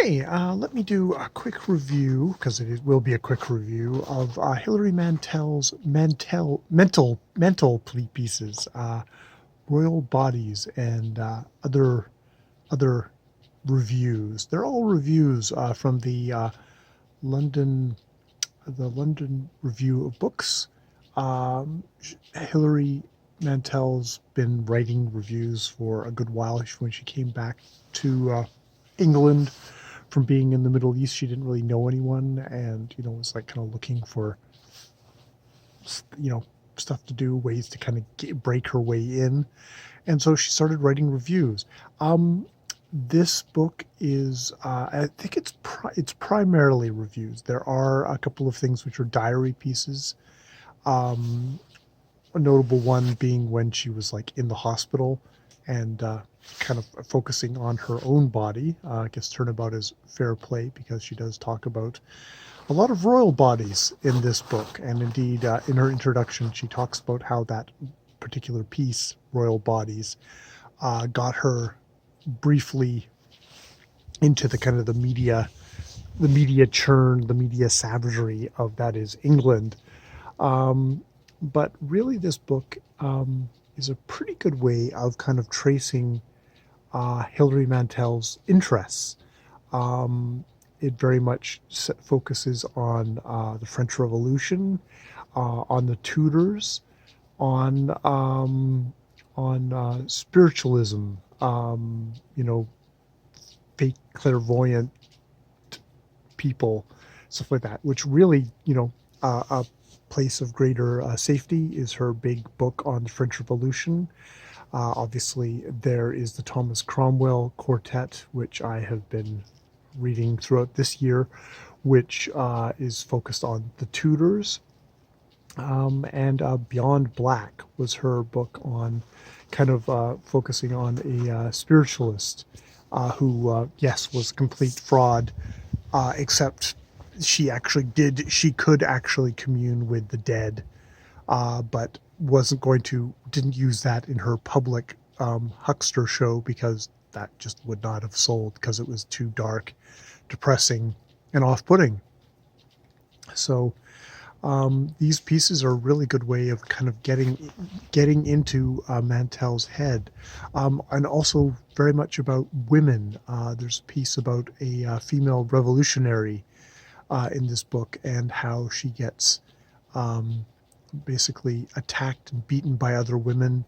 Hey, let me do a quick review, because will be a quick review of Hilary Mantel's mental pieces, royal bodies, and other reviews. They're all reviews from London, the London Review of Books. Hilary Mantel's been writing reviews for a good while. When she came back to England from being in the Middle East, she didn't really know anyone, and was like kind of looking for you know stuff to do, ways to kind of break her way in, and so she started writing reviews. This book is, I think it's primarily reviews. There are a couple of things which are diary pieces. Um, a notable one being when she was like in the hospital and kind of focusing on her own body. I guess turnabout is fair play, because she does talk about a lot of royal bodies in this book. And indeed, in her introduction, she talks about how that particular piece, Royal Bodies, got her briefly into the kind of the media churn, the media savagery of that is England. But really, this book is a pretty good way of kind of tracing Hilary Mantel's interests. It very much focuses on the French Revolution, on the Tudors, on spiritualism. You know, fake clairvoyant people, stuff like that. Which really, a place of greater safety is her big book on the French Revolution. Obviously, there is the Thomas Cromwell Quartet, which I have been reading throughout this year, which is focused on the Tudors. And Beyond Black was her book on kind of focusing on a spiritualist who, yes, was a complete fraud, except she could actually commune with the dead, but didn't use that in her public huckster show, because that just would not have sold, because it was too dark, depressing, and off-putting. So these pieces are a really good way of kind of getting into Mantel's head, and also very much about women. There's a piece about a female revolutionary in this book, and how she gets basically attacked and beaten by other women,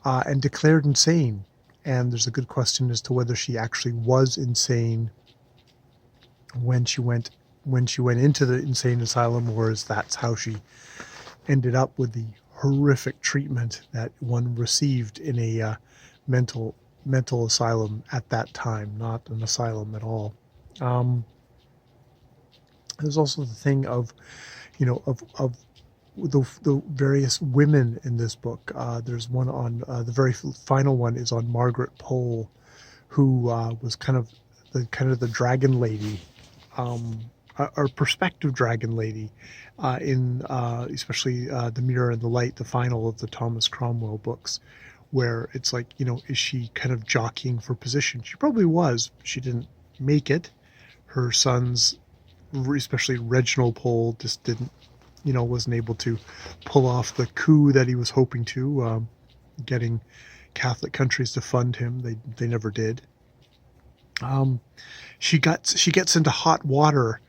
and declared insane. And there's a good question as to whether she actually was insane when she went into the insane asylum, or is that's how she ended up with the horrific treatment that one received in a mental asylum at that time, not an asylum at all. There's also the thing of, of the various women in this book. There's one on the very final one is on Margaret Pole, who was kind of the dragon lady, or perspective dragon lady, in especially The Mirror and the Light, the final of the Thomas Cromwell books, where it's like, is she kind of jockeying for position? She probably was. She didn't make it. Her sons, especially Reginald Pole, just didn't, wasn't able to pull off the coup that he was hoping to, getting Catholic countries to fund him. They never did. She gets into hot water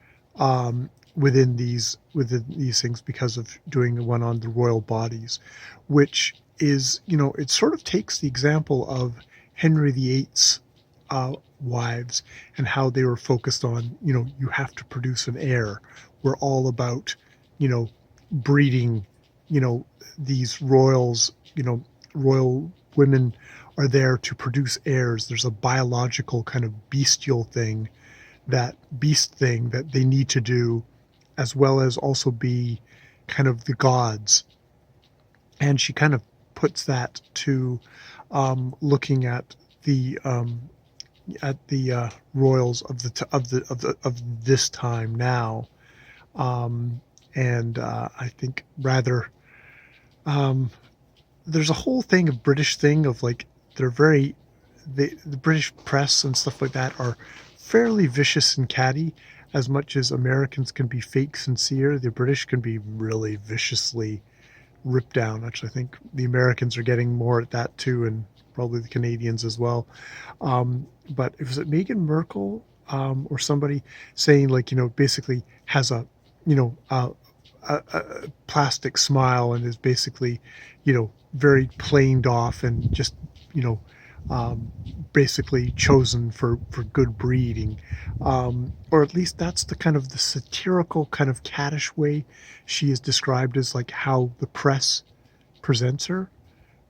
within these things, because of doing the one on the royal bodies, which is, it sort of takes the example of Henry VIII's wives, and how they were focused on, you have to produce an heir. We're all about, breeding, these royals, royal women are there to produce heirs. There's a biological kind of beast thing that they need to do, as well as also be kind of the gods. And she kind of puts that to looking at the royals of this time now, and I think rather, there's a whole thing of like, the British press and stuff like that are fairly vicious and catty. As much as Americans can be fake sincere, the British can be really viciously ripped down. Actually, I think the Americans are getting more at that too, and probably the Canadians as well. But was it Meghan Merkel or somebody saying, like, basically has a, a plastic smile and is basically, very planed off and just, you know, um, basically chosen for good breeding. Or at least that's the kind of the satirical kind of caddish way she is described as, like, how the press presents her.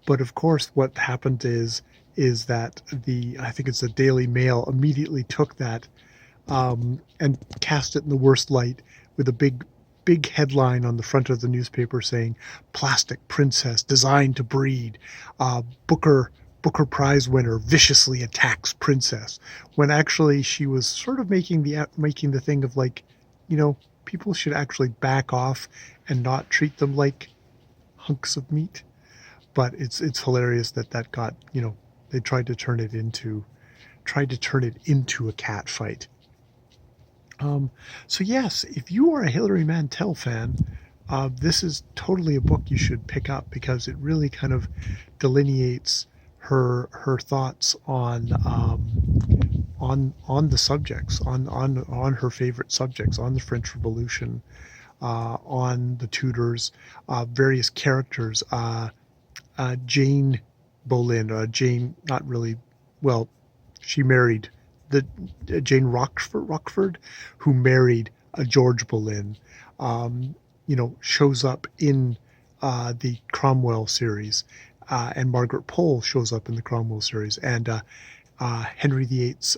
But of course, what happened is that I think it's the Daily Mail immediately took that and cast it in the worst light with a big headline on the front of the newspaper saying "Plastic Princess designed to breed, Booker Prize winner viciously attacks princess," when actually she was sort of making the thing of, like, people should actually back off and not treat them like hunks of meat. But it's hilarious that got, they tried to turn it into a cat fight. So yes, if you are a Hilary Mantel fan, this is totally a book you should pick up, because it really kind of delineates her thoughts on the subjects, on her favorite subjects, on the French Revolution, on the Tudors, various characters. Jane Boleyn, Jane, not really, well, she married the Jane Rochford, who married George Boleyn, shows up in the Cromwell series, and Margaret Pole shows up in the Cromwell series, and Henry VIII's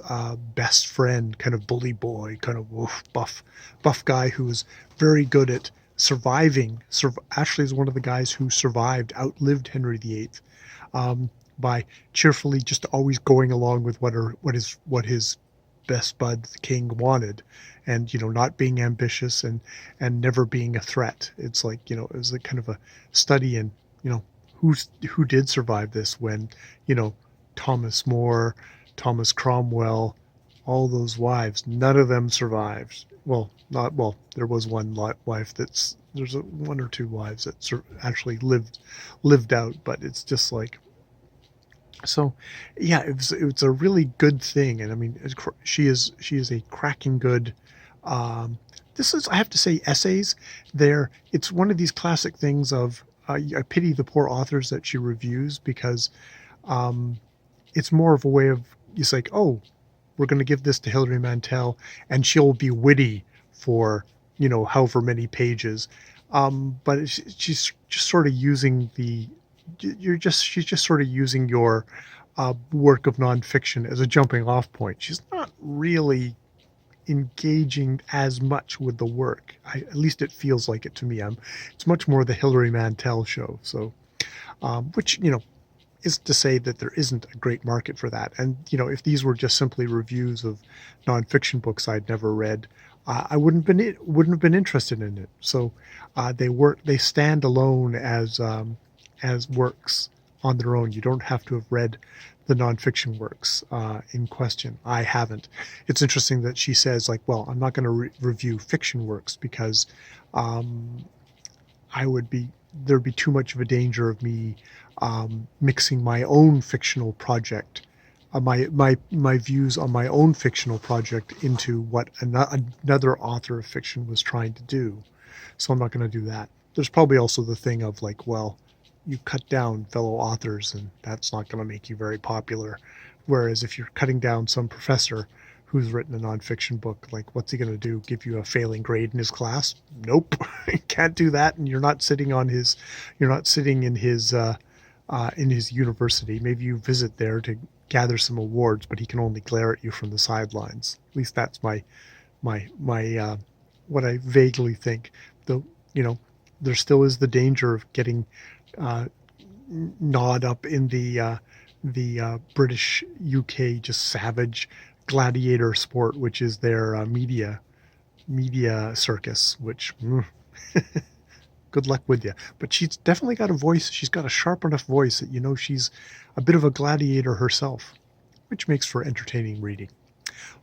best friend, kind of bully boy, kind of buff guy who was very good at surviving. Actually, is one of the guys who outlived Henry VIII, by cheerfully just always going along with what his best bud, the king, wanted, and not being ambitious and never being a threat. It's like, it was a kind of a study in who did survive this, when Thomas More, Thomas Cromwell, all those wives, none of them survived. There was one wife there's one or two wives that actually lived out, but it's just like, so yeah, it's a really good thing. And I mean, she is a cracking good, this is, I have to say, essays there. It's one of these classic things of, I pity the poor authors that she reviews, because it's more of a way of, it's like, oh, we're going to give this to Hilary Mantel and she'll be witty for, however many pages. But she's just sort of using she's just sort of using your work of nonfiction as a jumping off point. She's not really engaging as much with the work. At least it feels like it to me. It's much more the Hilary Mantel show. So, which, is to say that there isn't a great market for that. And, if these were just simply reviews of nonfiction books I'd never read, I wouldn't have been interested in it. So, they stand alone as works on their own. You don't have to have read the nonfiction works in question. I haven't. It's interesting that she says, like, well, I'm not going to review fiction works because there'd be too much of a danger of me mixing my own fictional project, my views on my own fictional project into what another author of fiction was trying to do. So I'm not going to do that. There's probably also the thing of, like, well, you cut down fellow authors and that's not going to make you very popular. Whereas if you're cutting down some professor who's written a nonfiction book, like, what's he going to do? Give you a failing grade in his class? Nope. Can't do that. And you're not sitting in his university. Maybe you visit there to gather some awards, but he can only glare at you from the sidelines. At least that's my what I vaguely think. Though, there still is the danger of getting gnawed up in the British UK just savage gladiator sport, which is their media circus, which good luck with you. But she's definitely got a voice. She's got a sharp enough voice that she's a bit of a gladiator herself, which makes for entertaining reading.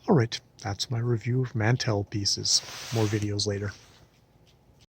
Alright, that's my review of Mntl Pcss. More videos later.